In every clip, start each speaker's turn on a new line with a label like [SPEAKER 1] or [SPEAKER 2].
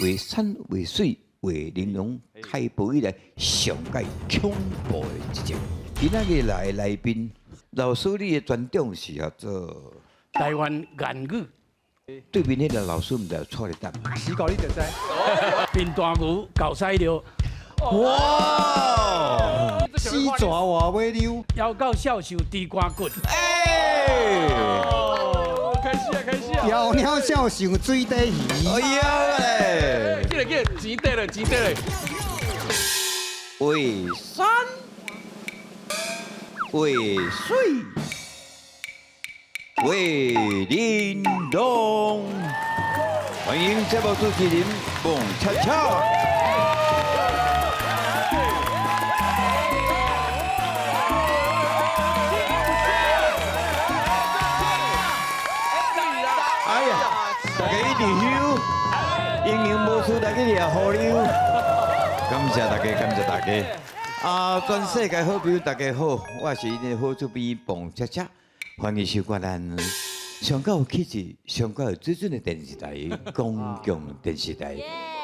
[SPEAKER 1] 为山为水为玲珑开播以来上界恐怖的一集。今仔日来的来宾，老师你的专长是叫做
[SPEAKER 2] 台湾谚语。
[SPEAKER 1] 对面迄个老师唔知错咧答。
[SPEAKER 3] 死狗你就知。
[SPEAKER 2] 变大牛搞西料，
[SPEAKER 1] 哇！
[SPEAKER 3] 死蛇话尾溜，
[SPEAKER 2] 要到孝寿地瓜骨。
[SPEAKER 1] 哎！
[SPEAKER 4] 开始啊，开始啊！
[SPEAKER 3] 鸟鸟笑上水底鱼。
[SPEAKER 1] 哎呀嘞！
[SPEAKER 4] 记得钱得了，钱得了。
[SPEAKER 1] 为山为水为玲珑，欢迎节目主持人孟恰恰。哎呀，大家一直休，英雄无事，大家也好溜。感谢大家，感谢大家。啊，全世界好朋友大家好，我是恁好主编彭恰恰，欢迎收看咱上较有气质、上较有水准的电视台——公共电视台。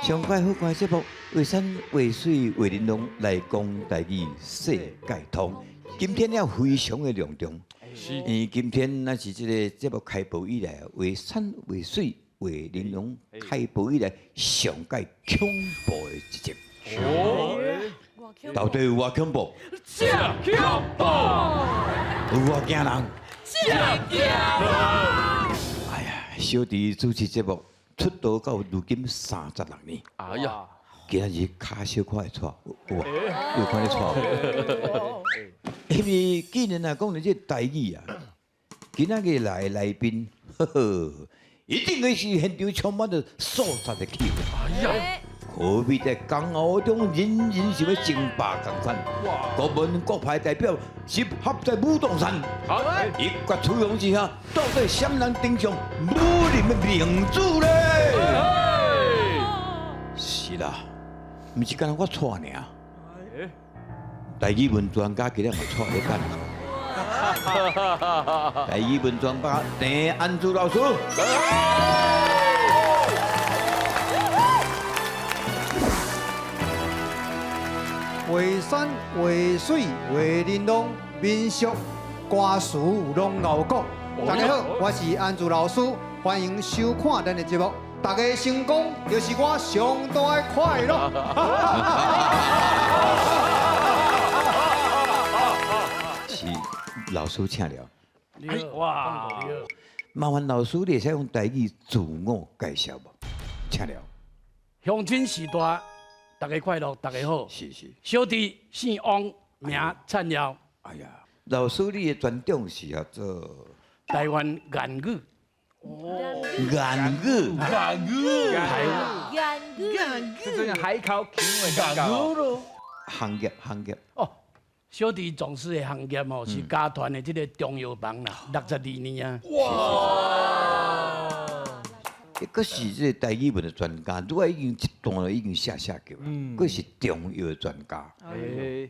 [SPEAKER 1] 上届好看的节目，为山为水为玲珑来讲台语世界通。今天了非常的隆重，因为今天那是这个节目开播以来，为山为水为玲珑开播以来上届恐怖的一集。到底有偌恐怖？
[SPEAKER 4] 真恐怖！
[SPEAKER 1] 有偌惊人？
[SPEAKER 4] 真惊人！
[SPEAKER 1] 哎呀，小弟主持节目出道到如今36年，
[SPEAKER 4] 哎呀，
[SPEAKER 1] 今仔日骹小可会错，有啊，有看咧错。因为既然啊讲到这台语啊，今仔日来的来宾，呵呵，一定会是现场充满着肃杀的气氛。
[SPEAKER 4] 哎呀！
[SPEAKER 1] 何必在江湖中人人想要争霸同款？各门各派代表集合在武当山，
[SPEAKER 4] 好，
[SPEAKER 1] 一决出笼之下，到底谁人登上武林的明珠呢？是啦，不是干我错尔。台语文专家今日嘛错咧干。台语文专家陈安珠老师。
[SPEAKER 3] 为山为水为玲珑，民俗歌词拢熬讲。大家好，我是安珠老师，欢迎收看咱的节目。大家成功就是我上大的快乐。
[SPEAKER 1] 是老师请了。
[SPEAKER 2] 你好，哇！
[SPEAKER 1] 麻烦老师，你会使用台语自我介绍无？请了。
[SPEAKER 2] 乡亲时代，大家快乐，大家好。
[SPEAKER 1] 是是。
[SPEAKER 2] 小弟姓汪，名灿耀。
[SPEAKER 1] 哎呀，老师，你的专长是叫做
[SPEAKER 2] 台湾谚语。
[SPEAKER 1] 谚语。
[SPEAKER 4] 港语，
[SPEAKER 5] 这种海口腔的感觉哦。
[SPEAKER 1] 行业。
[SPEAKER 2] 哦，小弟从事的行业哦是家团的这个中药房啦，62年啊。
[SPEAKER 4] 哇！
[SPEAKER 1] 佫是这个台语文的专家，如果已经一段了已经写过了，佫是中药的专家。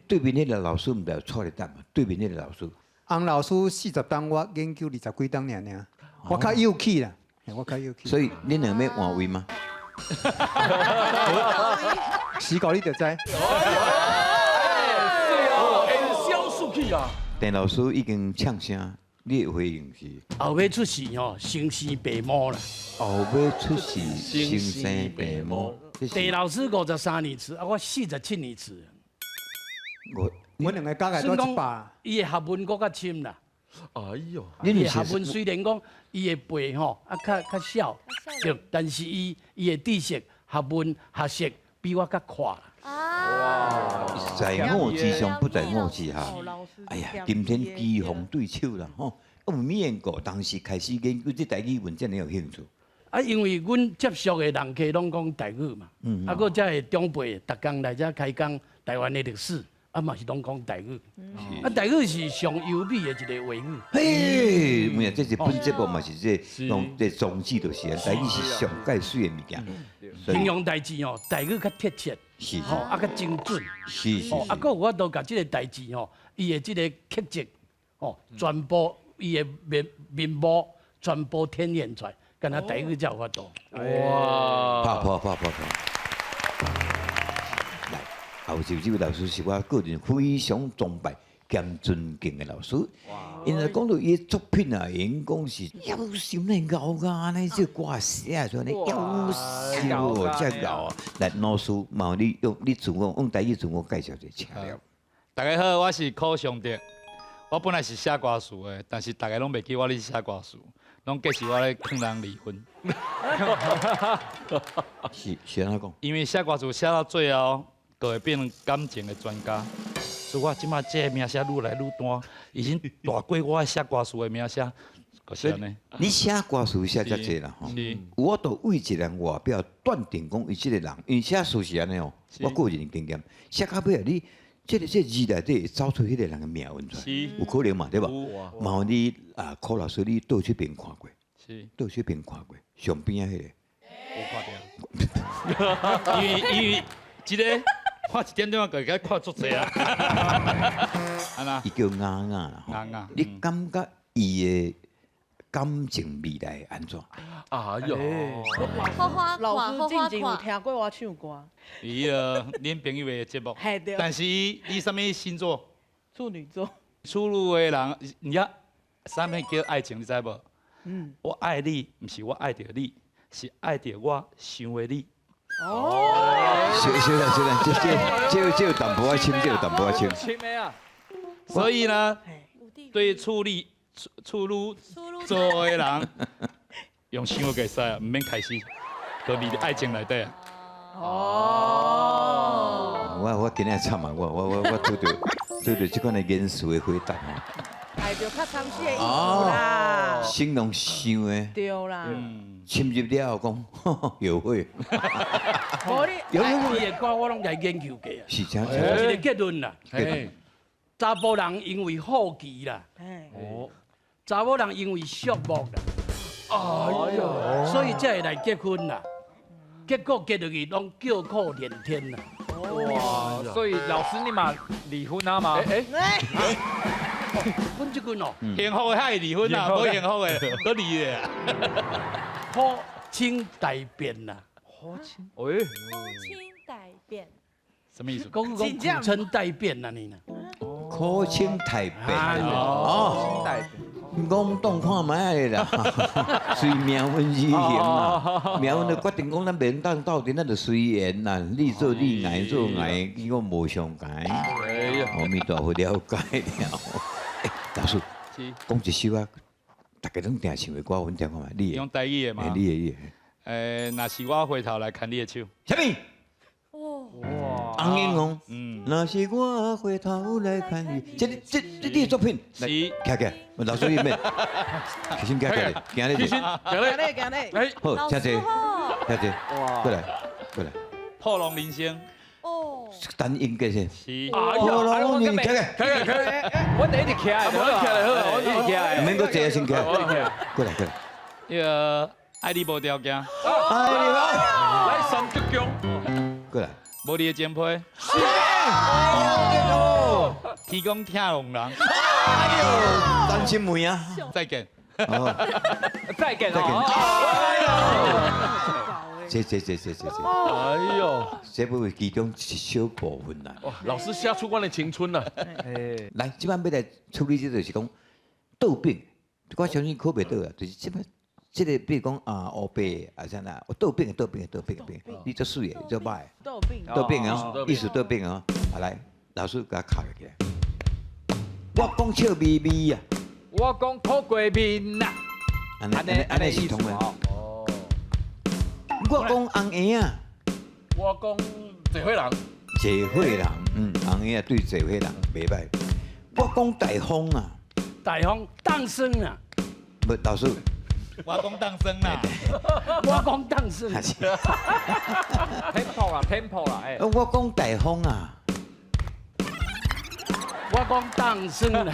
[SPEAKER 1] 对面迄个老师唔知有错咧答嘛？对面迄个老师，
[SPEAKER 3] 洪老师40档，我研究20几档尔，我较有气啦，我较有气。
[SPEAKER 1] 所以恁两要换位吗？
[SPEAKER 3] 死狗你就知。
[SPEAKER 4] 消暑气啊！
[SPEAKER 1] 陈老师已经呛声，你的回应是
[SPEAKER 2] 后尾出世哦，生死爸母啦。
[SPEAKER 1] 后尾出世生生爸母。
[SPEAKER 2] 陈老师53年次，啊，我47年次。
[SPEAKER 3] 我两个加起来都100。
[SPEAKER 2] 伊的学问搁较深啦。
[SPEAKER 4] 哎呦，
[SPEAKER 2] 伊的学问虽然讲伊的背吼啊较少，对，但是伊的知识、学问、学识比我较快啦。
[SPEAKER 1] 在我之上，不在我之下。哎呀，今天棋逢对手啦，吼！我们免过，当时开始研究这台语文，真有兴趣。
[SPEAKER 2] 啊，因为阮接触的人客拢讲台语嘛，啊，搁遮的长辈，逐工来遮开讲台湾的历史，啊嘛是拢讲台语。啊，台语是上优美的一个话语。
[SPEAKER 1] 嘿，没有，这是本节目嘛是这用这宗旨就是台语是上界水的物件。
[SPEAKER 2] 形容代志哦，台语较贴切，
[SPEAKER 1] 是
[SPEAKER 2] 吼，啊较精准。
[SPEAKER 1] 是是。
[SPEAKER 2] 啊，搁有法度甲即个代志吼，伊的即个克制，吼，传播伊的面貌，传播天演出来。敢若台语才有法度。
[SPEAKER 4] 哇，
[SPEAKER 1] 拍。来，后首这位老师是我个人非常崇拜兼尊敬的老师。因为讲到伊的作品啊，因讲是夭寿呢咬啊，呢这歌写出来夭寿哦，这咬啊。来，老师，毛你用你自我用台语自我介绍一下，请了。
[SPEAKER 6] 大家好，我是柯尚德。我本来是写歌词的，但是大家拢袂记我咧写歌词，拢计是我咧劝人离婚。
[SPEAKER 1] 是安怎讲？
[SPEAKER 6] 因为写歌词写到最后，就会变成感情的专家。所以我即马这个名声愈来愈大，已经大过我写歌词的名声，就是安尼。
[SPEAKER 1] 你写歌词写遮济啦吼，
[SPEAKER 6] 是
[SPEAKER 1] 我都为一个人外表断定讲伊即个人，因为写词是安尼哦，我个人经验，写到尾啊，你这字内底会走出迄个人的命运出来，
[SPEAKER 6] 是
[SPEAKER 1] 有可能嘛，对吧？
[SPEAKER 6] 有
[SPEAKER 1] 嘛有你啊，柯老师你倒去边看过，
[SPEAKER 6] 是
[SPEAKER 1] 倒去边看过，上边啊迄个，
[SPEAKER 6] 有看到。因为即个看一点钟啊，个个看足济啊。安那
[SPEAKER 1] 伊叫啱啱啦，吼
[SPEAKER 6] 啱啱
[SPEAKER 1] 你感觉伊的感情未来安怎？
[SPEAKER 4] 哎呦，
[SPEAKER 7] 老师近前有听过我唱歌，
[SPEAKER 6] 伊恁朋友的节目，
[SPEAKER 7] 嘿对，
[SPEAKER 6] 但是你什么星座？
[SPEAKER 7] 处女座，
[SPEAKER 6] 出入的人，你看啥物叫爱情，你知无？
[SPEAKER 7] 嗯，
[SPEAKER 6] 我爱你，毋是我爱着你，是爱着我想的你。
[SPEAKER 1] 小啦，这有淡薄仔深，这有淡薄仔深。
[SPEAKER 5] 青梅啊，
[SPEAKER 6] 所以呢，
[SPEAKER 7] 嘿，
[SPEAKER 6] 对处女座的人，用想的可使啊，毋免开始，都伫爱情内底啊。
[SPEAKER 7] 哦，
[SPEAKER 1] 我今日惨啊！我拄着即款的严肃的回答吼。
[SPEAKER 7] 爱着较常识的意思啦，
[SPEAKER 1] 形容想的
[SPEAKER 7] 对啦，
[SPEAKER 6] 嗯，
[SPEAKER 1] 深入了后讲，有会
[SPEAKER 7] 无你
[SPEAKER 2] 有伊的歌我拢来研究过啊，
[SPEAKER 1] 是真
[SPEAKER 2] 有
[SPEAKER 1] 正。
[SPEAKER 2] 一个结论啦，
[SPEAKER 4] 嘿，
[SPEAKER 2] 查甫人因为好奇啦，
[SPEAKER 7] 嘿，
[SPEAKER 4] 哦，
[SPEAKER 2] 查某人因为寂寞啦，
[SPEAKER 4] 哎呦，
[SPEAKER 2] 所以才会来结婚啦。结果结落去拢叫苦连天啦。
[SPEAKER 5] 哇，所以老师你嘛离婚啊嘛？
[SPEAKER 4] 哎，
[SPEAKER 2] 阮即句哦，
[SPEAKER 6] 幸福的还离婚啊，无幸福的都离的啊。
[SPEAKER 2] 好清大变啦，
[SPEAKER 5] 喂，
[SPEAKER 7] 清代变，
[SPEAKER 6] 什么意思？
[SPEAKER 2] 讲苦撑大变啦你呢？
[SPEAKER 1] 苦清太白
[SPEAKER 2] 哎
[SPEAKER 1] 哦，
[SPEAKER 5] 代变，
[SPEAKER 1] 讲当看卖啦，随命运而行嘛。命运就决定讲咱免当斗阵，咱就随缘啦。你做你，爱做爱，伊讲无相解。
[SPEAKER 4] 哎呀，
[SPEAKER 1] 阿弥陀佛了解了。老师，
[SPEAKER 6] 是
[SPEAKER 1] 讲一首啊，大家拢定唱的歌，阮听看嘛。你的
[SPEAKER 6] 用台语的嘛？
[SPEAKER 1] 你的，
[SPEAKER 6] 若是我回头来看你的手，
[SPEAKER 1] 啥物？
[SPEAKER 7] 哦，
[SPEAKER 5] 哇，
[SPEAKER 1] 红英雄。
[SPEAKER 6] 嗯，
[SPEAKER 1] 若是我回头来看你，这你的作品，
[SPEAKER 6] 是
[SPEAKER 1] 起来，老师你免，起身起来，行咧，
[SPEAKER 4] 行嘞，
[SPEAKER 7] 行嘞，
[SPEAKER 4] 哎，
[SPEAKER 1] 好，请坐，请坐，
[SPEAKER 5] 哇
[SPEAKER 1] 过来，
[SPEAKER 6] 破龙人生
[SPEAKER 7] 哦，
[SPEAKER 1] 等音乐先。
[SPEAKER 6] 是。
[SPEAKER 4] 哎
[SPEAKER 1] 破
[SPEAKER 4] 呦，
[SPEAKER 1] 龙人起来，
[SPEAKER 4] 可以，
[SPEAKER 5] 我第一直起来，
[SPEAKER 4] 我起来好
[SPEAKER 5] 我一直起来，
[SPEAKER 1] 唔免搁坐，先起来，
[SPEAKER 5] 我一直起来，
[SPEAKER 1] 过来，
[SPEAKER 6] 那个爱你无条件，
[SPEAKER 1] 哎你好，
[SPEAKER 4] 来三鞠躬，
[SPEAKER 1] 过来，
[SPEAKER 6] 无你的前辈，天公疼龙人，
[SPEAKER 1] 单亲妹啊，
[SPEAKER 6] 再见。
[SPEAKER 1] 哦，
[SPEAKER 5] 再见
[SPEAKER 1] 再见
[SPEAKER 5] 哦，
[SPEAKER 1] 这，
[SPEAKER 4] 哎呦，
[SPEAKER 1] 这不是其中一小部分啦。
[SPEAKER 4] 哇，老师写出我的青春了，
[SPEAKER 5] 哎，
[SPEAKER 1] 来，即摆要来处理这就是讲倒饼，我相信考袂倒啊，就是即摆。这个比如讲啊，黑白啊啥啦，倒饼，你做水的，做歹的。
[SPEAKER 7] 豆饼，
[SPEAKER 1] 倒饼
[SPEAKER 4] 哦
[SPEAKER 1] 哦，意思倒饼哦。啊来，老师甲敲起来。我讲笑眯眯啊，
[SPEAKER 5] 我讲苦过面呐，
[SPEAKER 1] 安尼是通的。
[SPEAKER 5] 哦，
[SPEAKER 1] 我讲红颜啊，
[SPEAKER 4] 我讲这伙人，
[SPEAKER 1] 社会人，红颜啊对社会人袂歹。我讲大风啊，
[SPEAKER 2] 大方当生啦，
[SPEAKER 1] 不老师，
[SPEAKER 6] 我讲当生啦，
[SPEAKER 2] 我讲当生，
[SPEAKER 1] 还是
[SPEAKER 5] tempo 啦，哎，
[SPEAKER 1] 我讲大风啊，
[SPEAKER 2] 我讲当生啦，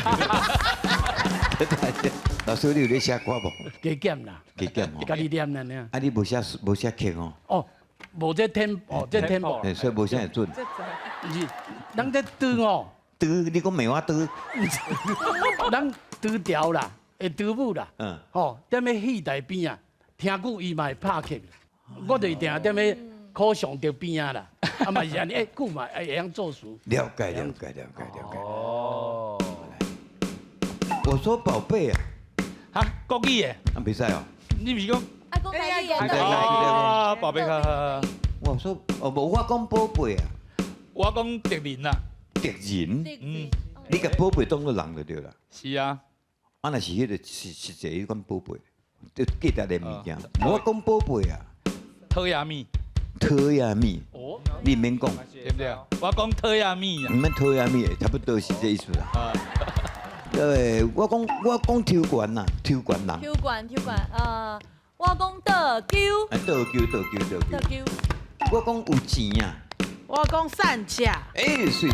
[SPEAKER 1] 老师你有咧写歌无？
[SPEAKER 2] 加减啦，
[SPEAKER 1] 加减哦。
[SPEAKER 2] 家己念啦呢。
[SPEAKER 1] 啊，你无写曲哦，
[SPEAKER 2] 哦，无这天，哦，这天，tempo
[SPEAKER 1] 所以无啥会准。
[SPEAKER 7] 这
[SPEAKER 2] 不是，咱这拄哦，
[SPEAKER 1] 拄你讲棉花拄，
[SPEAKER 2] 咱拄调啦，会拄舞啦，
[SPEAKER 1] 嗯，
[SPEAKER 2] 吼，踮咧戏台边啊，听久伊嘛会拍客，我就定踮咧考上着边啊啦，啊嘛是安尼，久嘛会晓做事。
[SPEAKER 1] 了解。哦。我说宝贝啊，
[SPEAKER 6] 哈，国语的，
[SPEAKER 1] 啊没使哦。
[SPEAKER 6] 你不是讲
[SPEAKER 7] 爱讲台语的，
[SPEAKER 6] 啊，宝贝哈，
[SPEAKER 1] 我说哦，无我讲宝贝啊，
[SPEAKER 6] 我讲敌人啦，
[SPEAKER 1] 敌人，
[SPEAKER 6] 嗯，
[SPEAKER 1] 你甲宝贝当做人就对啦。
[SPEAKER 6] 是啊，
[SPEAKER 1] 啊，若是迄个实际伊讲宝贝，就记得的物件。我讲宝贝啊，
[SPEAKER 6] 讨亚米，
[SPEAKER 1] 讨亚米，
[SPEAKER 6] 哦，
[SPEAKER 1] 你免讲，
[SPEAKER 6] 对不对？我讲讨亚米啊
[SPEAKER 1] 毋，免讨亚米，差不多是这意思啦。
[SPEAKER 6] 啊，
[SPEAKER 1] 对，我讲抽管啦，抽管人。
[SPEAKER 7] 抽管，我讲倒球，
[SPEAKER 1] 啊，倒球。
[SPEAKER 7] 倒球，
[SPEAKER 1] 我讲有钱啊，
[SPEAKER 7] 我讲散架，
[SPEAKER 1] 水。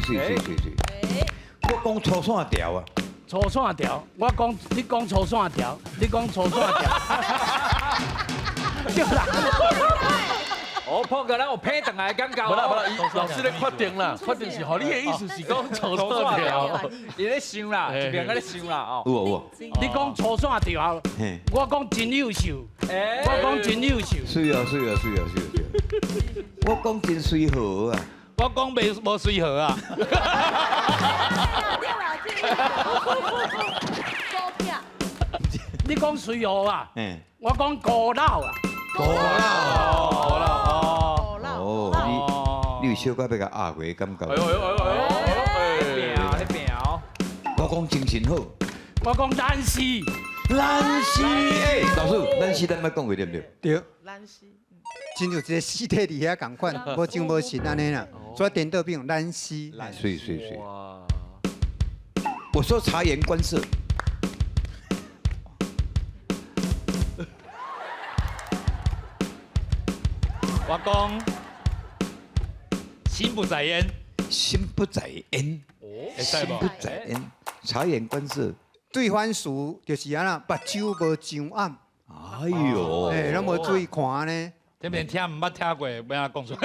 [SPEAKER 1] 我讲粗线条啊，
[SPEAKER 2] 粗线条，你讲粗线条，你讲粗线条，对啦。
[SPEAKER 5] 哦，破个咱有批等来感觉。
[SPEAKER 4] 不啦，老师咧确定啦，确定是好，你的意思是讲粗粗条。
[SPEAKER 5] 你咧想啦，一边咧想啦哦。
[SPEAKER 1] 有。
[SPEAKER 2] 你讲粗线条，
[SPEAKER 1] 嘿，
[SPEAKER 2] 我讲真优秀，我讲真优秀。
[SPEAKER 1] 水哦。我讲真水好啊，
[SPEAKER 6] 我讲无随和啊，
[SPEAKER 7] 股票，
[SPEAKER 2] 你讲水河啊，
[SPEAKER 1] 嘿，
[SPEAKER 2] 我讲高老啊。
[SPEAKER 1] 好啦。
[SPEAKER 7] 股票，
[SPEAKER 1] 哦，你有小可要甲压回感觉？
[SPEAKER 5] 你表，
[SPEAKER 1] 我讲精神好，
[SPEAKER 2] 我讲咱是
[SPEAKER 1] 老师，咱是咱要讲话对不对？
[SPEAKER 3] 对，
[SPEAKER 7] 兰溪，
[SPEAKER 3] 真有一个尸体伫遐共款，无情无实安尼啦。所以颠倒变兰溪，
[SPEAKER 1] 水。
[SPEAKER 4] 哇，
[SPEAKER 1] 我说察言观色，
[SPEAKER 6] 我讲心不在焉，
[SPEAKER 1] 心不在焉，
[SPEAKER 6] 会使无
[SPEAKER 1] 心不？在焉，察言观色。
[SPEAKER 3] 对番薯就是安那，目睭无上暗，
[SPEAKER 1] 哎呦，
[SPEAKER 3] 拢无注意看呢。
[SPEAKER 6] 这边听毋捌听过，要安讲出来？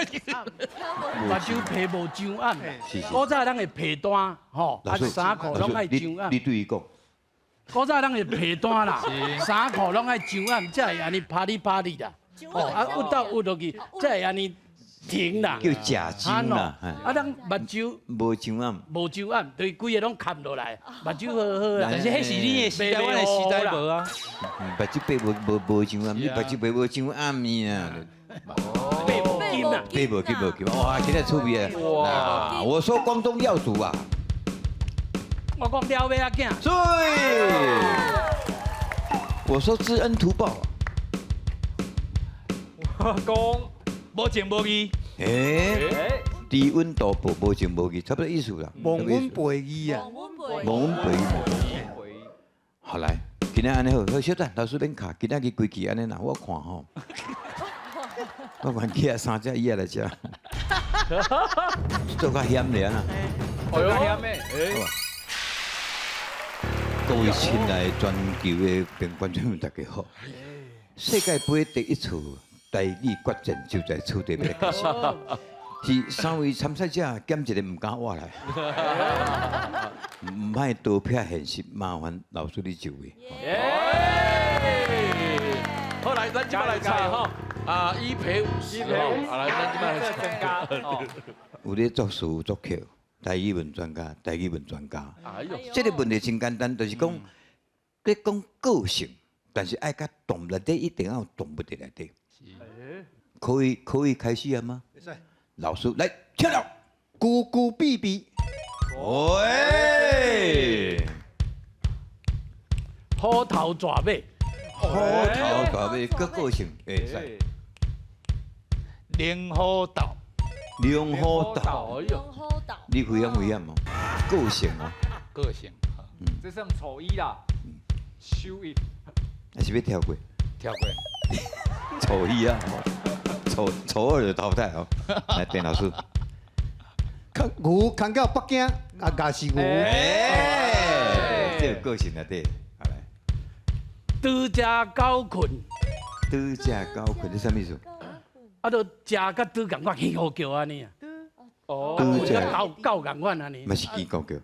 [SPEAKER 2] 目睭皮无上暗，
[SPEAKER 1] 是。
[SPEAKER 2] 古早人的皮单吼，啊衫裤拢爱上暗
[SPEAKER 1] 你。对伊讲，
[SPEAKER 2] 古早人的皮单啦，衫裤拢爱上暗，才会安尼啪哩啦。哦，啊，屈到屈落去，才会安尼停啦。
[SPEAKER 1] 叫假精啦，
[SPEAKER 2] 啊，咱目睭
[SPEAKER 1] 无上暗。
[SPEAKER 2] 无上暗，对规个拢看落来，目睭好好啦。
[SPEAKER 6] 但是迄是你的时代，阮的时代无啊。
[SPEAKER 1] 目睭白无上暗，你目睭白无上暗呢啊。
[SPEAKER 2] 背无金啦，
[SPEAKER 1] 背无金，哇，今天出名啊！哇，我说光宗耀祖啊，
[SPEAKER 2] 我讲了尾仔囝，
[SPEAKER 1] 对，我说知恩图报啊，
[SPEAKER 5] 我讲
[SPEAKER 6] 无情无义，
[SPEAKER 1] 哎，低温度薄，无情无义，差不多意思啦。
[SPEAKER 3] 忘阮背义啊，
[SPEAKER 1] 忘阮背义。好来，今天安尼好，小等老师免卡，今仔日规矩安尼啦，我看吼。我玩起啊3只椅来食，做较险咧啦。
[SPEAKER 5] 哎呦，险咩？
[SPEAKER 1] 各位亲爱的全球的评观众们，大家好！世界杯第一次台语决战就在厝底边开始，是3位参赛者减一个唔敢活来，唔歹多撇现实，麻烦老师你就位。
[SPEAKER 4] 好来，咱今摆来猜哈，啊，一赔50吼，啊来，咱今摆来猜。
[SPEAKER 1] 有咧作词作曲，台语文专家，台语文专家。
[SPEAKER 4] 哎呦，
[SPEAKER 1] 这个问题真简单，就是讲，你讲个性，但是爱甲动物内底一定要有动物伫内底。可以开始啊吗？老师来，跳了。
[SPEAKER 3] 咕咕哔哔，
[SPEAKER 1] 喂，
[SPEAKER 2] 虎头蛇尾，
[SPEAKER 1] 虎头大尾，个性会使。
[SPEAKER 6] 灵虎岛，
[SPEAKER 1] 龙虎岛，
[SPEAKER 4] 哎呦，
[SPEAKER 7] 好岛，
[SPEAKER 1] 你危险哦，个性哦，
[SPEAKER 6] 个性，
[SPEAKER 5] 这算丑一啦，show it，
[SPEAKER 1] 还是要跳过？
[SPEAKER 6] 跳过，
[SPEAKER 1] 丑一啊，丑二就淘汰哦。来，丁老师，
[SPEAKER 3] 牛扛到北京，啊，也是牛。
[SPEAKER 1] 哎，这个性啊，对，好来，
[SPEAKER 2] 拄只狗困，
[SPEAKER 1] 拄只狗困，这什么意思？
[SPEAKER 2] 啊，都食甲拄共款，起好叫安尼啊，
[SPEAKER 5] 哦，
[SPEAKER 1] 拄只，
[SPEAKER 2] 狗共款安尼
[SPEAKER 1] 嘛，是见狗叫，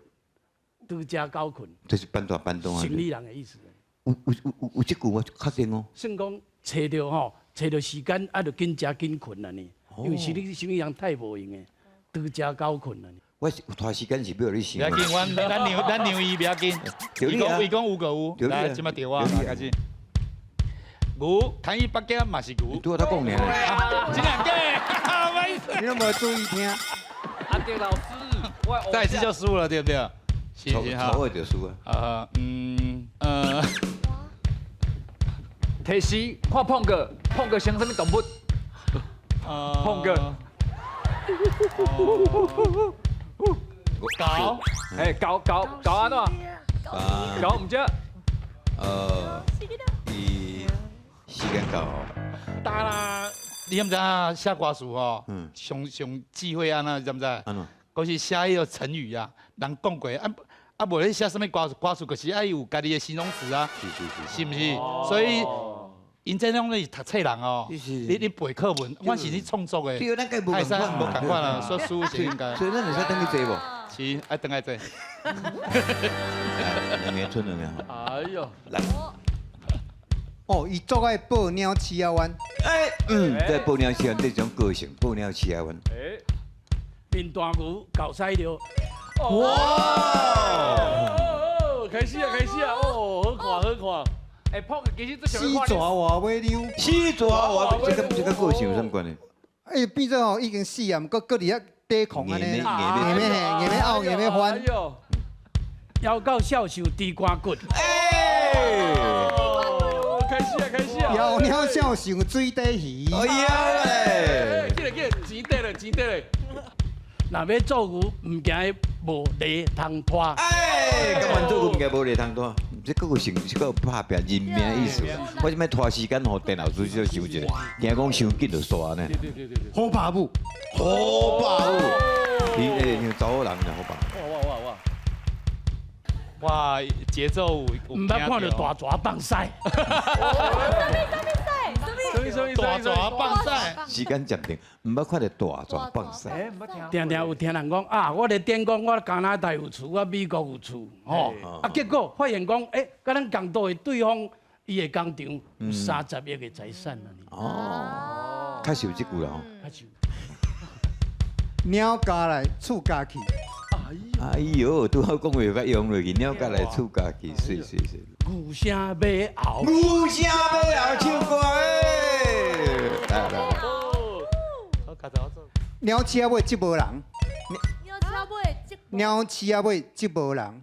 [SPEAKER 2] 拄只狗困，
[SPEAKER 1] 这是半大半东啊。
[SPEAKER 2] 城里人的意思。
[SPEAKER 1] 有这句我确定哦。
[SPEAKER 2] 算讲找到时间啊，就紧食紧困啊呢。因为是你什么样太无用诶，拄食够困啊呢。
[SPEAKER 1] 我是有拖时间是要你想
[SPEAKER 6] 不要。紧，咱牛伊不要紧。伊讲有个有，来，即马电话开始。牛，看伊北京嘛是牛。
[SPEAKER 1] 拄他讲呢。
[SPEAKER 6] 真两个，没事。
[SPEAKER 3] 你都无注意听。
[SPEAKER 5] 阿迪老师，
[SPEAKER 6] 再一次就输了，对不对？谢谢哈。
[SPEAKER 1] 错就输啊。
[SPEAKER 5] 提示看碰哥像什么动物？碰哥。
[SPEAKER 6] 搞，
[SPEAKER 5] 哎，搞安怎？搞唔知。
[SPEAKER 1] 伊时间到。
[SPEAKER 6] 当然，你知唔知啊？写歌词吼，上忌讳安那，知唔知？
[SPEAKER 1] 安怎？
[SPEAKER 6] 嗰是写迄个成语啊，人讲过无咧写什么歌词，就是爱有家己的形容词啊，是不是？所以。因这种是读册人哦，你背课文，我是你创作的，
[SPEAKER 1] 对，咱该无
[SPEAKER 6] 共款，无共款啦，说书是应该。
[SPEAKER 1] 所以咱会使等去坐无？
[SPEAKER 6] 是，爱等来坐。
[SPEAKER 1] 两年剩两年。
[SPEAKER 4] 哎呦，
[SPEAKER 1] 来。
[SPEAKER 3] 哦，伊做爱报鸟饲仔湾。
[SPEAKER 1] 在报鸟饲仔这种个性，报鸟饲仔湾。
[SPEAKER 2] 面大牛搞犀了。
[SPEAKER 4] 哇！开始啊，好看。
[SPEAKER 5] 哎，碰其实这小
[SPEAKER 3] 四蛇话尾牛。
[SPEAKER 1] 四蛇话，这个个性有什么关系？
[SPEAKER 3] 哎，变做吼已经死啊，毋过搁伫遐抵抗安尼，硬要拗，硬要翻。
[SPEAKER 2] 要到孝寿地瓜骨。
[SPEAKER 4] 开始啊！
[SPEAKER 3] 妖鸟笑上水底鱼。
[SPEAKER 1] 哎呀嘞！
[SPEAKER 4] 记得钱得嘞。
[SPEAKER 2] 若要做牛，唔惊无犁通拖。
[SPEAKER 1] 根本做牛唔惊无犁通拖。这个性，这个拍拼人命的意思。我即摆拖时间，互电脑主小想一下，惊讲伤紧就煞呢。
[SPEAKER 3] 好爸母，
[SPEAKER 1] 好爸母，你查某人就好爸。
[SPEAKER 6] 哇，节奏
[SPEAKER 2] 唔捌看到大蛇放屎。
[SPEAKER 6] 大蛇放屎。
[SPEAKER 1] 时间暂停，唔捌看到大蛇放屎。
[SPEAKER 2] 定有听人讲啊，我咧电讲我加拿大有厝，我美国有厝，吼，结果发现讲，甲咱共岛的对方，伊的工厂有30亿的财产啊！
[SPEAKER 1] 较受即句啦吼。
[SPEAKER 3] 鸟家来，厝家去。
[SPEAKER 1] 哎呦，拄好讲话捌用落去，鸟家来厝家去，是。
[SPEAKER 2] 牛声马后，
[SPEAKER 1] 牛声马后唱歌来。
[SPEAKER 3] 鸟饲仔尾即无人，鸟饲仔尾即无人，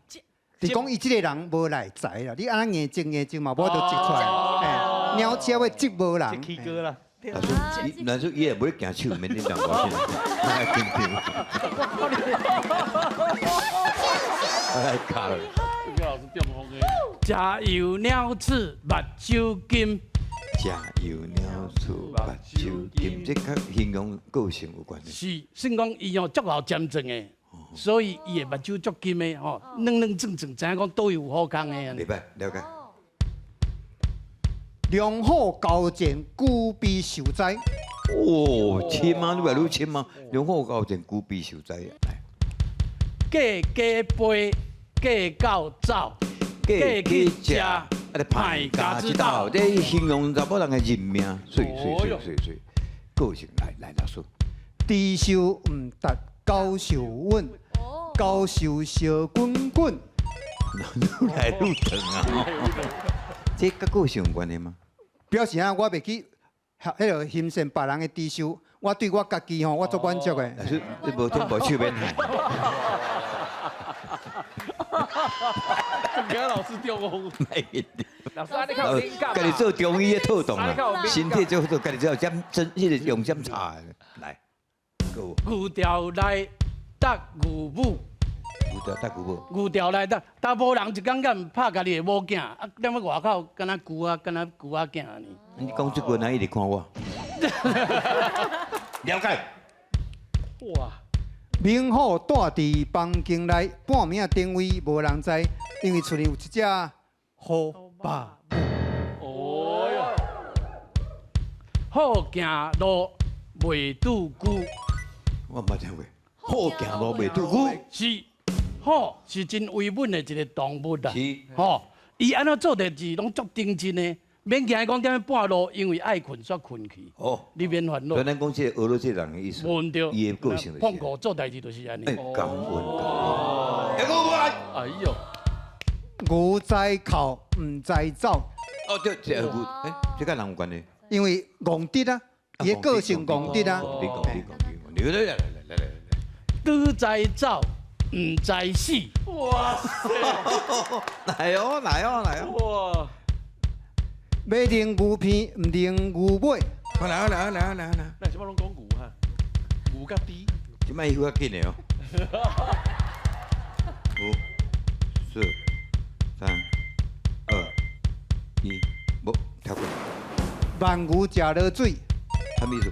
[SPEAKER 3] 是讲伊即个人无来财啦。你安尼眼睛嘛，无就摘出来。鸟饲仔尾即无人。
[SPEAKER 6] K 歌啦。
[SPEAKER 1] 男说伊也不会行手，免你讲我先，来听听。来卡了。
[SPEAKER 4] 这个老师中风的。
[SPEAKER 2] 加油鸟翅目睭金。
[SPEAKER 1] 加油鸟翅目睭金，这较形容个性有关系。
[SPEAKER 2] 是，算讲伊足老尖正的，所以伊的目睭足金的吼，正，知影讲都有好康的。
[SPEAKER 1] 明白，了解。
[SPEAKER 3] 良好交战，久必受灾。
[SPEAKER 1] 哦，亲啊，你话愈亲啊，良好交战，久必受灾啊。
[SPEAKER 2] 鸡飞，鸡狗走，鸡去食，歹家之道。
[SPEAKER 1] 这形容查某人的人命，水，个性来老师。
[SPEAKER 3] 低寿唔达，高寿稳，高寿小滚滚。
[SPEAKER 1] 愈来愈长啊！这甲个性有关系吗？
[SPEAKER 3] 表示啊，我袂去迄个欣赏别人的低寿，我对我家己吼，我足满足的。
[SPEAKER 1] 老师，你无听无手免害。
[SPEAKER 4] 给老师中风。
[SPEAKER 5] 老师，你看有灵感
[SPEAKER 1] 家己做中医的透动啦，身体做家己做针迄个用针查来。
[SPEAKER 2] 牛条来搭牛母。牛条来搭，大部人一感觉拍家己的某囝，啊，踮咧外口，敢若牛仔囝呢。
[SPEAKER 1] 你讲这句，哪一直看我？了解。
[SPEAKER 4] 哇！
[SPEAKER 3] 明虎住伫房间内，半暝啊定位无人知，因为厝里有一只好爸母。
[SPEAKER 4] 哦哟！
[SPEAKER 2] 好行路袂拄牛，
[SPEAKER 1] 我捌听过。好行路袂拄牛。
[SPEAKER 2] 是。好是真维稳的一个动物啦，
[SPEAKER 1] 是，
[SPEAKER 2] 吼，伊安怎做代志拢足认真的，免惊讲踮半路，因为爱困煞困去，
[SPEAKER 1] 哦，
[SPEAKER 2] 你免烦恼
[SPEAKER 1] 所以。咱讲这个俄罗斯人的意思，
[SPEAKER 2] 无问题，
[SPEAKER 1] 伊的个性就是
[SPEAKER 2] 碰过做代志就是安尼
[SPEAKER 1] 哎。，感恩。哎，我来。
[SPEAKER 4] 哎呦，
[SPEAKER 3] 牛在口，唔在走，
[SPEAKER 1] 哦，这个牛，哎，这跟人有关系。
[SPEAKER 3] 因为戆直啊，伊的个性戆直啊。
[SPEAKER 1] 你来，
[SPEAKER 2] 猪在走，唔在死。
[SPEAKER 1] 来哦，来哦，来哦。
[SPEAKER 4] 哇，
[SPEAKER 3] 马停牛片，唔停牛尾。
[SPEAKER 1] 来，
[SPEAKER 4] 那什么拢讲牛哈，牛甲猪，
[SPEAKER 1] 这摆伊较紧的哦。5、4、3、2、1，无跳过。
[SPEAKER 3] 慢牛食落水，
[SPEAKER 1] 啥意思？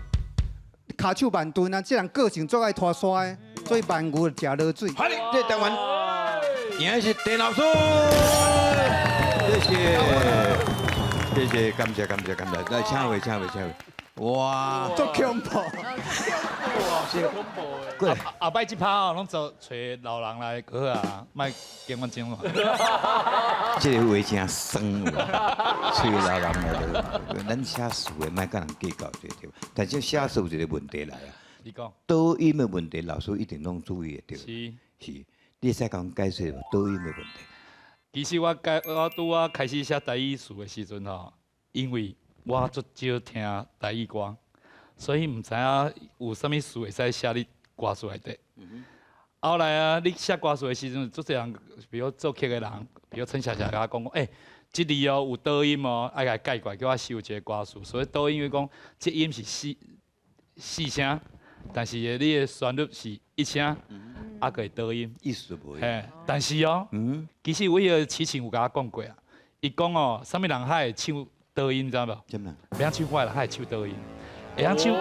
[SPEAKER 3] 骹手慢蹲啊，这人个性最爱拖沙的，所以慢牛食落水。
[SPEAKER 1] 好嘞，这台湾赢的是田老师，谢谢，感谢，来请回，哇，
[SPEAKER 3] 足恐怖！
[SPEAKER 1] 过来，
[SPEAKER 6] 后摆这趴哦，拢找找老人来好啊，莫跟我讲话。
[SPEAKER 1] 这个话真酸有无？吹老人来，咱写书的莫跟人计较对对。但是写书有一个问题来啊，
[SPEAKER 6] 你讲
[SPEAKER 1] 抖音的问题，老师一定拢注意的对。
[SPEAKER 6] 是。
[SPEAKER 1] 是，你使甲阮解释无？抖音的问题。
[SPEAKER 6] 其实我拄我开始写台语词的时阵吼，因为我足少听台语歌，所以毋知影有啥物词会使写你歌词内底。后来啊，你写歌词的时阵，足侪人，比如做曲的人，比如陈小霞甲我讲讲，即字哦有倒音哦，爱甲改过来，叫我修一个歌词。所以倒音，因为讲即音是四声，但是你的旋律是一声，啊个会倒音。
[SPEAKER 1] 意思无？
[SPEAKER 6] 嘿，但是哦，其实我迄个痴情有甲我讲过啊，伊讲哦，啥物人还会唱倒音，知影无？
[SPEAKER 1] 怎么？
[SPEAKER 6] 袂晓唱歌的人还会唱倒音，会晓唱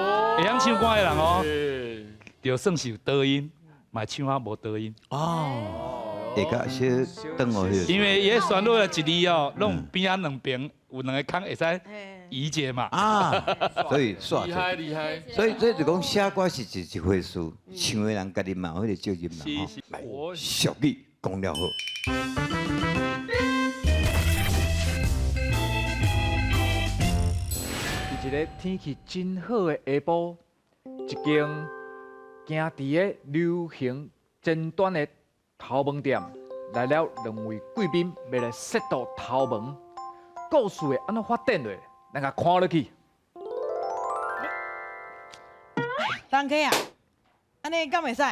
[SPEAKER 6] 歌的人哦，就算是有倒音，嘛会唱啊无倒音。
[SPEAKER 1] 哦，会甲小转哦迄个。
[SPEAKER 6] 因为伊个旋律的一字哦，拢边仔两边有两个空会使移解嘛。
[SPEAKER 1] 啊，所以煞
[SPEAKER 4] 厉害厉害，
[SPEAKER 1] 所以就讲写歌是一回事，唱的人家己嘛有迄个责任嘛
[SPEAKER 6] 是
[SPEAKER 1] 吼。来，俗语讲了好。
[SPEAKER 5] 一个天气真好的下晡，一间行伫个流行尖端的头毛店来了两位贵宾，要来设度头毛。故事会安怎发展落？咱甲看落去。
[SPEAKER 7] 人客啊，安尼敢会使？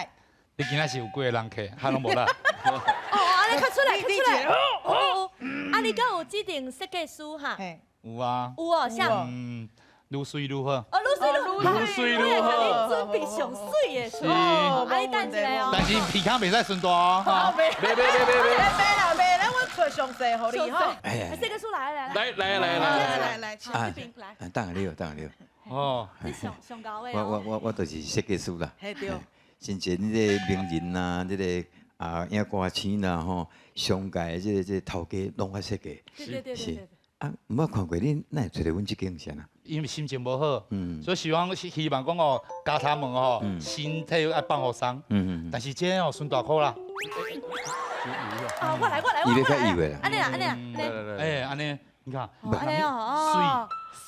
[SPEAKER 6] 你今仔是有几个人客，还拢无啦？
[SPEAKER 8] 哦，安尼看出来，看出来。
[SPEAKER 7] 哦，
[SPEAKER 8] 啊，你敢有指定设计师哈？
[SPEAKER 7] 嘿，
[SPEAKER 6] 有啊，
[SPEAKER 8] 有哦，像
[SPEAKER 6] 愈水愈好。
[SPEAKER 8] 哦，愈水愈好，我来甲你准备上水的厝。哦，啊，你等一下哦。
[SPEAKER 6] 但是鼻孔袂使顺大哦。
[SPEAKER 7] 别啦，咱阮找详细互你吼。
[SPEAKER 8] 设计师来来
[SPEAKER 7] 来，请
[SPEAKER 8] 这边来。
[SPEAKER 1] 当然了。
[SPEAKER 6] 哦，
[SPEAKER 8] 你上高位
[SPEAKER 1] 我
[SPEAKER 8] 哦。
[SPEAKER 1] 我就是设计师啦。
[SPEAKER 7] 嘿对。
[SPEAKER 1] 先前这个名人呐，这个影歌星啦吼，商界这头家拢我设计。
[SPEAKER 8] 对。
[SPEAKER 1] 啊，毋捌看过恁，哪会找到阮即间先啊？
[SPEAKER 6] 因为心情无好，所以希望讲哦，家他们哦，身体爱放互松。但是这哦，顺大苦啦。
[SPEAKER 8] 啊，我来。
[SPEAKER 1] 伊要较意味啦。
[SPEAKER 8] 安尼啦，
[SPEAKER 6] 安尼，你看，
[SPEAKER 8] 安尼哦。
[SPEAKER 6] 水、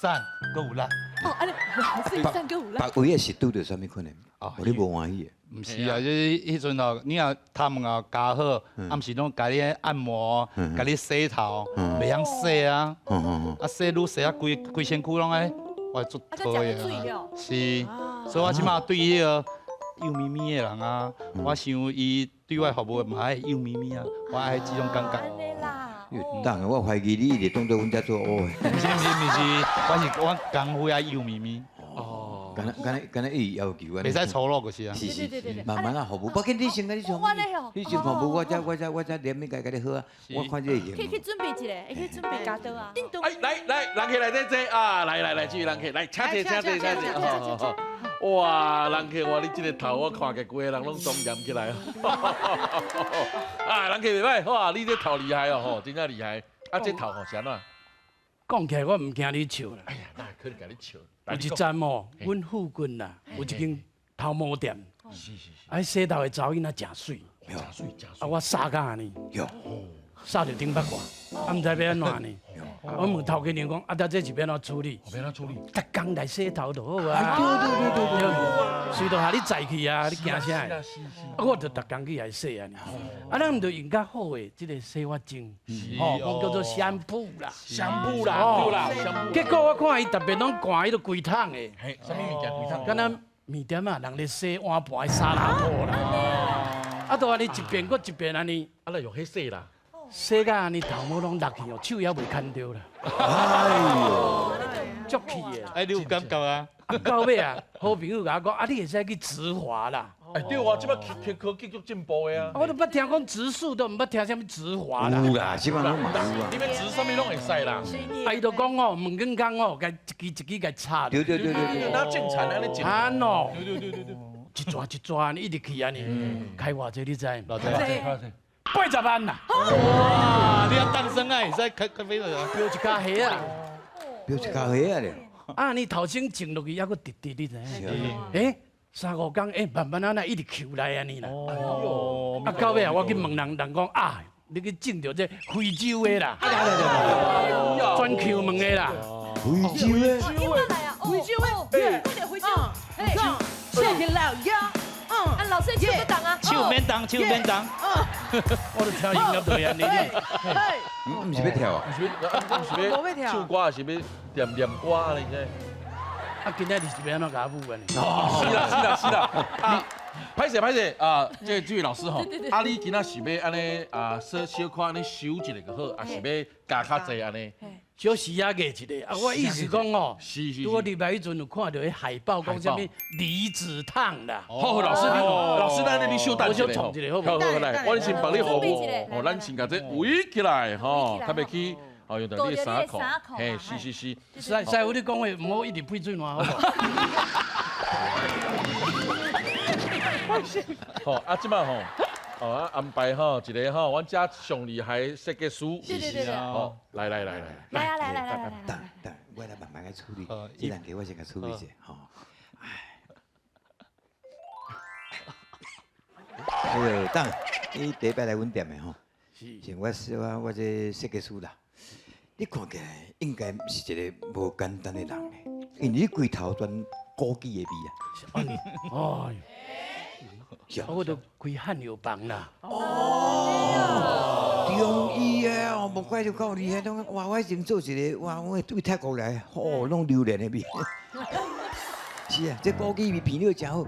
[SPEAKER 6] 散，搁有力。
[SPEAKER 8] 哦，安尼，水三个有啦。
[SPEAKER 1] 别位也是拄着啥物困难？你无欢喜的。
[SPEAKER 6] 毋是啊，迄阵哦，你若他们哦加好，暗时拢甲你按摩，甲你洗头，袂晓洗啊。啊洗愈洗啊，规身躯拢爱，我足讨厌啊。是，所以我即马对迄个幼咪咪的人啊，我想伊对我服务嘛爱幼咪咪啊，我爱即种感觉。
[SPEAKER 8] 安尼啦。
[SPEAKER 1] 当然，我怀疑你一直当作阮遮做乌的。
[SPEAKER 6] 毋是，我功夫爱幼咪咪。
[SPEAKER 4] 哦，
[SPEAKER 1] 敢若伊要求啊。
[SPEAKER 6] 袂使粗鲁就是啊。
[SPEAKER 8] 对。
[SPEAKER 1] 慢慢啊，服务。不紧，你先甲你上。你先服务，我才连面甲你好啊。我看这个。
[SPEAKER 8] 去准备一下，去准备加刀啊。
[SPEAKER 4] 来，人客来这坐啊，来，继续人客来，请坐。哇，人客哇，你这个头我看起，规个人拢庄严起来哦。啊，人客袂歹，哇，你这头厉害哦，吼，真正厉害。啊，这头吼是安怎？
[SPEAKER 2] 讲起来我唔惊你笑啦。
[SPEAKER 4] 哎呀，哪会可能甲你笑？
[SPEAKER 2] 有一站哦，阮附近啦，有一间头毛店，啊，洗头的查某囡仔真水，啊，我杀甲呢，杀着顶八卦，啊，唔知要安怎呢？我问头家娘讲，啊，这是要怎处理？
[SPEAKER 4] 要怎处理？
[SPEAKER 2] 逐工来洗头就好啊。对，随到下你载去啊，你惊啥？啊，我就逐工去来洗啊。啊，咱唔就用较好的这个洗发精，哦，叫做香布啦，
[SPEAKER 4] 香布啦，对啦，香布。
[SPEAKER 2] 结果我看伊特别拢灌迄个规桶的，
[SPEAKER 4] 嘿，什么物件规桶？
[SPEAKER 2] 敢若面点啊，人咧洗碗盘的沙拉布啦。啊，都安尼一遍搁一遍安尼，
[SPEAKER 4] 啊，来用迄洗啦。
[SPEAKER 2] 洗甲安尼头毛拢落去哦，手也袂牵着啦。
[SPEAKER 1] 哎呦，
[SPEAKER 2] 足气的。
[SPEAKER 6] 哎，你有感觉啊？
[SPEAKER 2] 啊，到尾啊，好朋友甲我讲，啊，你会使去植华啦。
[SPEAKER 4] 哎，对啊，即摆科技足进步的啊。
[SPEAKER 2] 我都捌听讲植树，都毋捌听啥物植华啦。
[SPEAKER 1] 有啦，基本上嘛有啊。
[SPEAKER 4] 你要植什么拢会使啦。
[SPEAKER 2] 啊，伊就讲哦，问紧讲哦，该一支甲插。
[SPEAKER 1] 对对对对对。
[SPEAKER 4] 那种田安尼种。
[SPEAKER 2] 安哦。
[SPEAKER 4] 对。
[SPEAKER 2] 一抓一抓，一直去安尼，开偌济你知？
[SPEAKER 6] 老弟
[SPEAKER 2] 80万啦！
[SPEAKER 6] 哇，你要诞生啊，会使开飞了啊！
[SPEAKER 2] 标一家虾啊！
[SPEAKER 1] 标一家虾啊了。
[SPEAKER 2] 啊，你头先种落去，还佫直直，你知？哎，3、5工，哎，慢慢啊，那一直抽来安尼啦。哦。啊，到尾啊，我去问人讲啊，你去种着这非洲的啦，专求问的啦。
[SPEAKER 1] 非洲的。
[SPEAKER 7] 非洲的，快点回去。嘿，谢谢老鸭。
[SPEAKER 8] 啊，老师手不动啊？
[SPEAKER 6] 手免动，手免动。
[SPEAKER 2] 我都跳音乐队安尼。
[SPEAKER 1] 唔是要跳啊？
[SPEAKER 4] 是要唱歌，是要念歌安尼啫。
[SPEAKER 2] 啊，今仔日是要安怎甲我舞安尼？
[SPEAKER 4] 是啦。歹势啊！这位老师吼，啊你今仔是要安尼啊，小可安尼收一个就好，啊是要加较济安尼。
[SPEAKER 2] 小时啊，艺一个啊，我意思讲哦，
[SPEAKER 4] 是。
[SPEAKER 2] 我入来迄阵有看到迄海报，讲啥物离子烫啦。
[SPEAKER 4] 好，老师，咱你小等一下，
[SPEAKER 2] 我小创一个好。
[SPEAKER 4] 好，来，我先帮你服务。哦，咱先甲这围起来，吼，较袂去哦用到你的衫裤。嘿，是。
[SPEAKER 2] 师傅，你讲话唔好一直配水暖，好不好？
[SPEAKER 4] 好，啊，即摆吼。哦，安排吼一个吼，阮遮上厉害设计师，
[SPEAKER 8] 对，
[SPEAKER 4] 好，来，
[SPEAKER 8] 来，
[SPEAKER 1] 等，我来慢慢来处理，这两个我先来处理一下，吼。等，你第一摆来阮店的吼，是我这设计师啦。你看起来应该是一个无简单的人嘞，因为你规头全高级的味啊。
[SPEAKER 2] 哦。我都开汉药房啦。
[SPEAKER 1] 中医啊，哦，无怪就够厉害，哇！我先做一个，哇！我对泰国来，哦，弄榴莲的味。是啊，这高级味品料真好。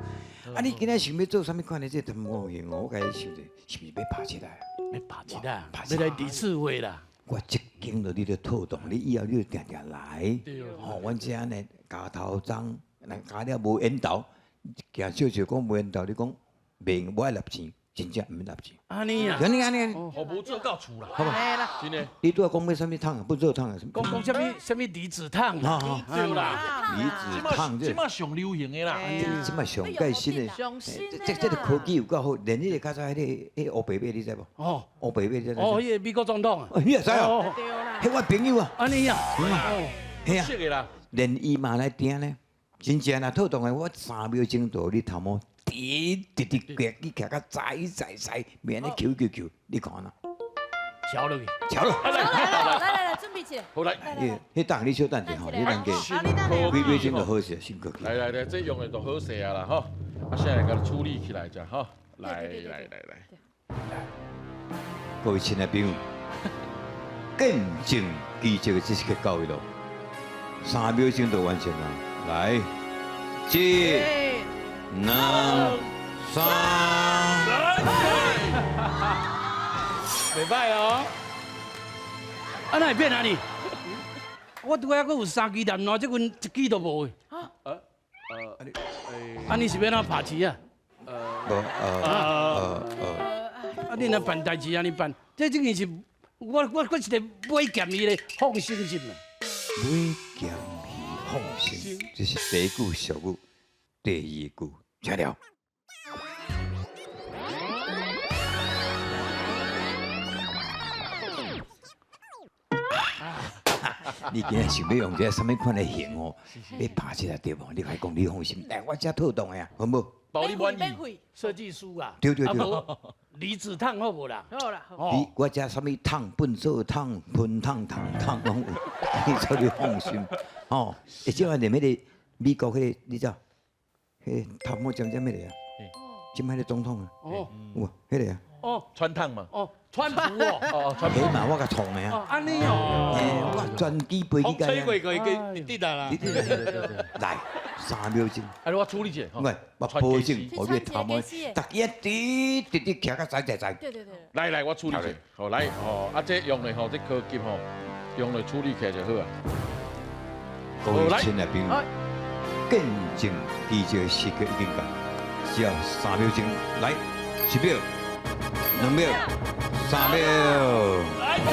[SPEAKER 1] 啊，你今仔想要做啥物款的这汤锅型哦？我甲你想者，是不是要拍起来？
[SPEAKER 2] 要拍起来，要来第次会啦。
[SPEAKER 1] 我一经到你就透动，你以后你就常常来。哦，阮遮呢，家头脏，人家了无缘投，惊笑笑讲无缘投，你讲。袂，我爱纳钱，真正毋免纳钱。
[SPEAKER 2] 安尼啊？
[SPEAKER 1] 安尼，
[SPEAKER 4] 好无做到厝啦，
[SPEAKER 1] 好吧？
[SPEAKER 4] 真诶。
[SPEAKER 1] 你拄仔讲要啥物烫啊？不热烫啊？
[SPEAKER 2] 讲啥物离子烫啊？
[SPEAKER 4] 对啦，
[SPEAKER 1] 离子烫
[SPEAKER 4] 即马上流行诶啦。
[SPEAKER 1] 即马上最新诶，这个科技有够好，连迄个较早迄个乌白马你知无？哦，乌白马你知？
[SPEAKER 2] 哦，迄个美国总统啊？
[SPEAKER 1] 你也知哦？迄我朋友啊。
[SPEAKER 2] 安尼啊？
[SPEAKER 1] 嘿啊，连伊嘛来订呢，真正啊，透动诶，我3秒钟度你头毛。直脚去徛到在，免咧求，你看呐？
[SPEAKER 2] 敲落去，
[SPEAKER 8] 来，准备起来。
[SPEAKER 4] 好来，
[SPEAKER 1] 迄等你小等者吼，你两个几秒钟就好势，辛苦。
[SPEAKER 4] 来，这用的就好势啊啦，吼！啊，现在来甲处理起来者，吼！来。
[SPEAKER 1] 各位亲爱朋友，见证奇迹的知识嘅教育咯，3秒钟就完成啦，来，1、2、3，
[SPEAKER 2] 袂歹哦。啊，哪会变啊你？我拄仔阁有3支蛋喏，即阮1支都无。啊，你是要哪拍市啊？啊，你若办代志安尼办，这件是我是个买咸鱼的放心心啊。
[SPEAKER 1] 买咸鱼放心，这是第一句俗语，第二句听了。你今日想要用这什么款的型哦？要拍起来对无？你快讲你放心，来我遮透动的啊，好无？
[SPEAKER 4] 包你满意。
[SPEAKER 2] 设计师啊？
[SPEAKER 1] 对。
[SPEAKER 2] 离子烫好无啦？
[SPEAKER 7] 好啦，好。
[SPEAKER 1] 你我食什么烫笨做烫喷烫烫拢有，你做你放心。哦，而且话连迄个美国迄个你知道，迄个头毛尖尖迄个啊，今摆的总统啊，
[SPEAKER 2] 哦
[SPEAKER 1] 有迄个啊，
[SPEAKER 2] 哦
[SPEAKER 4] 川烫嘛，
[SPEAKER 2] 哦，川普哦，
[SPEAKER 4] 哦，川
[SPEAKER 1] 迄嘛我甲创的啊，
[SPEAKER 2] 哦，安尼哦，
[SPEAKER 1] 嘿，我专机飞去
[SPEAKER 6] 风吹过
[SPEAKER 1] 甲
[SPEAKER 6] 过去，你滴答啦
[SPEAKER 1] 你。来3秒钟，
[SPEAKER 4] 哎，我处理者，
[SPEAKER 1] 我我保证我个头毛，逐日滴徛甲在。
[SPEAKER 8] 对对对，
[SPEAKER 4] 来来，我处理者，好来，哦，啊，这用的吼，这科技吼，用来处理起来就好啊。
[SPEAKER 1] 各位亲爱朋友，见证记者时刻已经到，只要3秒钟，来1秒、2秒、3秒。
[SPEAKER 2] 来走，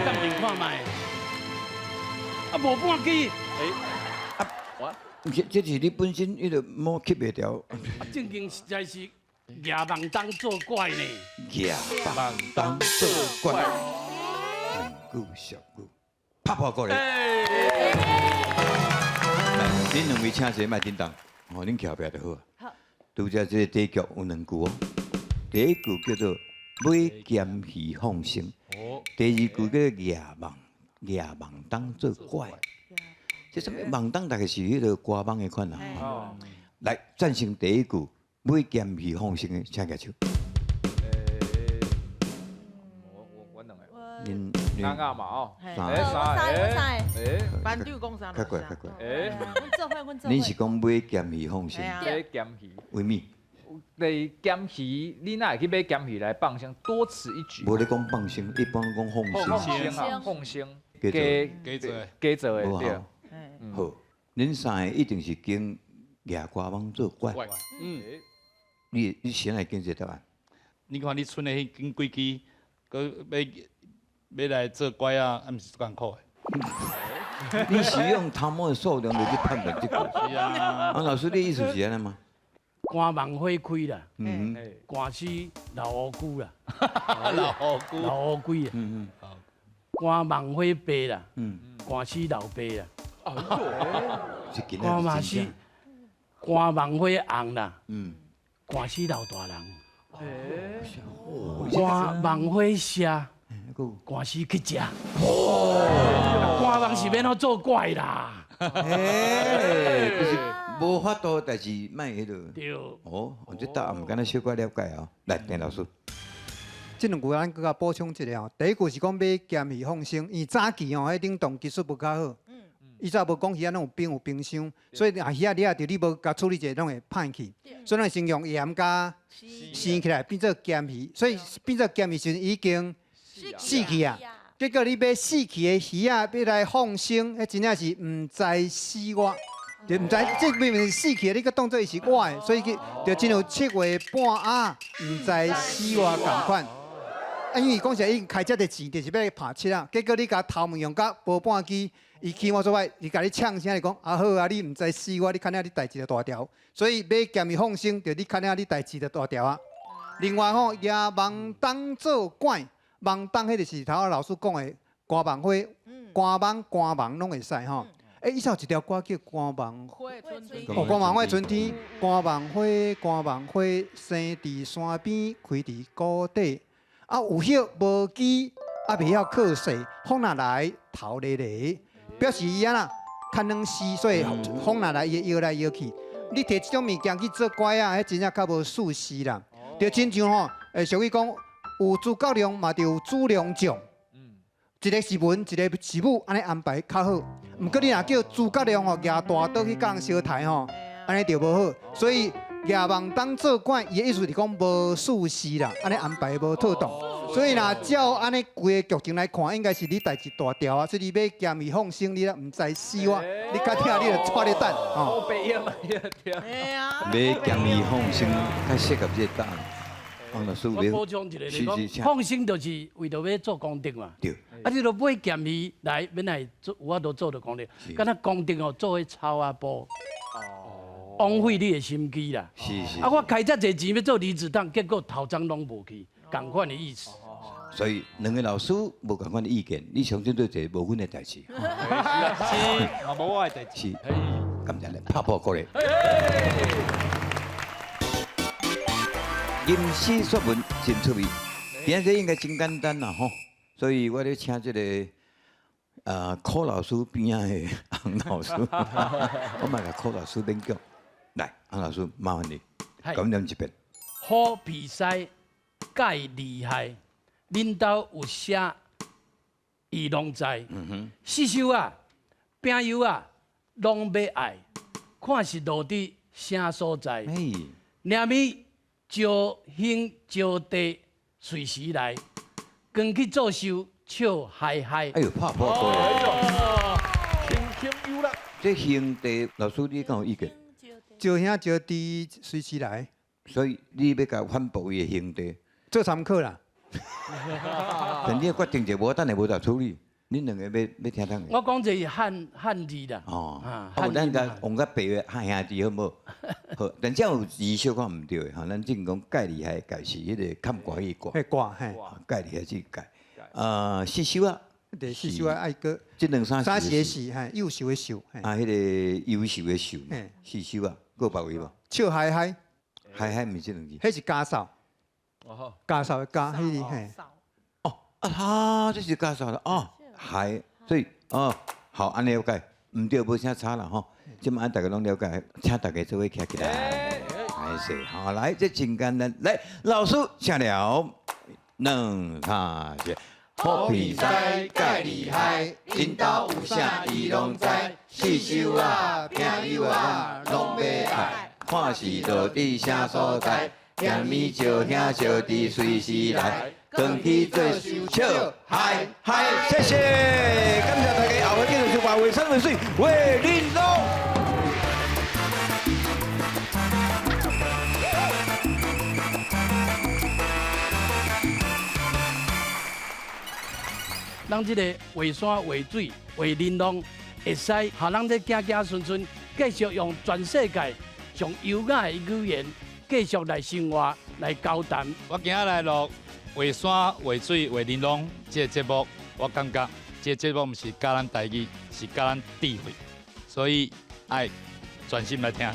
[SPEAKER 2] 暂停看卖，啊无半支，
[SPEAKER 1] 这是你本身迄个毛吸袂掉，
[SPEAKER 2] 啊正经实在是夜盲当作怪呢。
[SPEAKER 1] 夜棒当做怪，句俗句，拍破过来。来，恁两位请坐，莫叮当，吼，恁徛壁就好啊。
[SPEAKER 8] 好。
[SPEAKER 1] 拄则这第一句有2句哦，第一句叫做买咸鱼放生，第二句叫做夜盲当做怪。这什么盲当大概是迄个歌盲的款啦。
[SPEAKER 5] 哦，
[SPEAKER 1] 来，赞成第一句买咸鱼放生的，请举手。
[SPEAKER 5] 我两个，
[SPEAKER 1] 恁
[SPEAKER 5] 啱啱嘛哦，
[SPEAKER 8] 嘿
[SPEAKER 1] 三
[SPEAKER 7] 班长讲啥？
[SPEAKER 1] 快快快快！
[SPEAKER 8] 阮做伙，
[SPEAKER 1] 恁是讲买咸鱼放生，
[SPEAKER 5] 买咸鱼，
[SPEAKER 1] 为咩？
[SPEAKER 5] 你咸鱼，你哪会去买咸鱼来放生？多此一举。
[SPEAKER 1] 无咧讲放生，一般讲放生。
[SPEAKER 5] 啊，放生，
[SPEAKER 1] 加
[SPEAKER 5] 做的对。
[SPEAKER 1] 好，恁三个一定是经夜歌网做怪。你先来经一个答案。
[SPEAKER 6] 你看你村的迄根规矩，佮要来做乖啊，啊，毋是艰苦的。
[SPEAKER 1] 你使用头毛的数量来去判断这个。
[SPEAKER 6] 是啊。
[SPEAKER 1] 老师，你意思是安尼吗？
[SPEAKER 2] 肝盲花开啦，
[SPEAKER 1] 嗯
[SPEAKER 2] 肝死老乌龟啦，
[SPEAKER 6] 老好姑。
[SPEAKER 2] 老乌龟啊，
[SPEAKER 1] 嗯
[SPEAKER 2] 肝盲花白啦，
[SPEAKER 1] 嗯
[SPEAKER 2] 肝死老白啦，
[SPEAKER 1] 是今
[SPEAKER 2] 肝嘛死，肝盲花红啦，
[SPEAKER 1] 嗯。
[SPEAKER 2] 肝死老大人，
[SPEAKER 1] 哦，
[SPEAKER 2] 肝盲花虾，
[SPEAKER 1] 个
[SPEAKER 2] 肝死去食，肝盲是免好做怪啦，
[SPEAKER 1] 就是无法度，但是卖迄个。
[SPEAKER 2] 对，
[SPEAKER 1] 哦，这答案敢若小可了解哦。来，丁老师。
[SPEAKER 3] 这两句咱搁甲补充一下哦。第一句是讲买咸鱼放生，因为早期哦，迄冷冻技术无较好。伊早无讲鱼仔拢有冰有冰箱，所以鱼仔你啊，着你无甲处理者，拢会歹去。所以咱先用盐加生起来，变做咸鱼。所以变做咸鱼时已经死去啊。结果你买死去的鱼仔要来放生，迄真正是毋知死活。就毋知这明明是死去的，你个当做伊是我的，所以就真有7月半啊，毋知死活共款。因为讲起来，伊开遮个钱，就是要拍七啊。结果你甲头毛用甲无半支，伊起我做歹，伊甲你呛声，你讲啊好啊，你毋知死我，你看下你代志就大条。所以买咸鱼放生，就你看下你代志就大条啊。另外吼，夜盲当做怪，盲当迄就是头老师讲的肝盲花，肝盲拢会使吼。伊有一条歌叫《肝盲花》，肝盲花春天，肝盲花生伫山边，开伫谷底。啊，有叶无枝，啊袂晓靠势，风若来头咧咧，表示伊啊啦，较软丝，所以风若来伊摇来摇去。你摕即种物件去做怪啊，迄真正较无舒适啦。就亲像吼，俗语讲，有诸葛亮嘛，就有诸梁将。一个是文，一个是武，安尼安排较好。毋过你若叫诸葛亮吼，举大刀去甲人相杀吼，安尼就无好。所以夜盲当做怪，伊的意思是讲无舒适啦，安尼安排无妥当。所以若照安尼规个剧情来看，应该是你代志大条啊。所以你买咸鱼放生，你咧毋知死我，你较听你就带你等吼。
[SPEAKER 7] 哎呀，
[SPEAKER 1] 买咸鱼放生，较适合这个答案。王老师，
[SPEAKER 2] 我补充一个，你讲放生就是为着要做功德嘛。
[SPEAKER 1] 对。
[SPEAKER 2] 啊，你著买咸鱼来，本来做有法度做着功德，敢若功德哦，做迄草啊布。枉费你的心机啦！
[SPEAKER 1] 是。
[SPEAKER 2] 啊，我开遮侪钱要做离子烫，结果头章拢无去，共款的意思。
[SPEAKER 1] 所以两个老师无共款的意见，你相信对一个无阮的代志。
[SPEAKER 6] 是，嘛无我的代志。
[SPEAKER 1] 是，感谢你拍破过来。吟诗说文真趣味，今仔日应该真简单啦吼，所以我咧请这个柯老师边仔的洪老师，我嘛甲柯老师勉强，来，洪老师麻烦你，讲念一遍。
[SPEAKER 2] 好比赛介厉害，恁兜有写，伊拢知。四首啊，饼油啊，拢要爱，看是落伫啥所在。
[SPEAKER 1] 哎，
[SPEAKER 2] 念咪招兄招弟随时来，跟去做秀笑嗨嗨。
[SPEAKER 1] 哎呦，拍破过
[SPEAKER 4] 哎
[SPEAKER 1] 了。
[SPEAKER 4] 呦，轻轻有啦。
[SPEAKER 1] 这兄弟老师你敢有意见？
[SPEAKER 3] 招兄招弟随时来
[SPEAKER 1] 所以你要甲反驳伊的兄弟，
[SPEAKER 3] 做参考啦。
[SPEAKER 1] 但你决定就无等下无得处理，恁两个要听啷个？
[SPEAKER 2] 我讲一个汉字啦。
[SPEAKER 1] 哦，
[SPEAKER 2] 啊
[SPEAKER 1] 啊，咱甲
[SPEAKER 2] 汉字
[SPEAKER 1] 用甲白话汉兄弟好无？好，但只要有字小可唔对的吼，咱正讲介厉害，介是迄个看寡迄寡，
[SPEAKER 3] 迄挂嘿，
[SPEAKER 1] 介厉害是介。四首啊，
[SPEAKER 3] 第四首爱歌，
[SPEAKER 1] 这两三
[SPEAKER 3] 三写
[SPEAKER 1] 是
[SPEAKER 3] 是嘿，优秀的秀，嘿，
[SPEAKER 1] 啊，迄个优秀的秀嘛
[SPEAKER 3] 嘿，
[SPEAKER 1] 四首啊，还有别位无？
[SPEAKER 3] 笑嗨嗨，
[SPEAKER 1] 嗨嗨，毋是这两字。
[SPEAKER 3] 迄是家嫂，
[SPEAKER 4] 哦，
[SPEAKER 3] 家嫂的家，迄个嘿，
[SPEAKER 1] 哦，啊哈，这是介绍了哦，嗨，所以哦，好，安尼了解，唔对，无啥差啦吼。即摆大家拢了解，请大家做伙站起来，开始，好，来，这真简单，来，老师请了，两下去。好比赛介厉害，恁兜有啥伊拢知，四首啊，朋友啊，拢要爱，看是到底啥所在，念咪招兄招弟随时来，跟去做笑嗨嗨，谢谢，感谢大家，后尾继续是华为山为水为恁龙。
[SPEAKER 2] 咱这个画山、画水、画玲珑，会使互咱这行行顺顺，继续用全世界上优雅的语言，继续来生活、来交谈。
[SPEAKER 6] 我今仔来录画山、画水、画玲珑这个节目，我感觉这个节目毋是教咱台语，是教咱智慧，所以爱专心来听。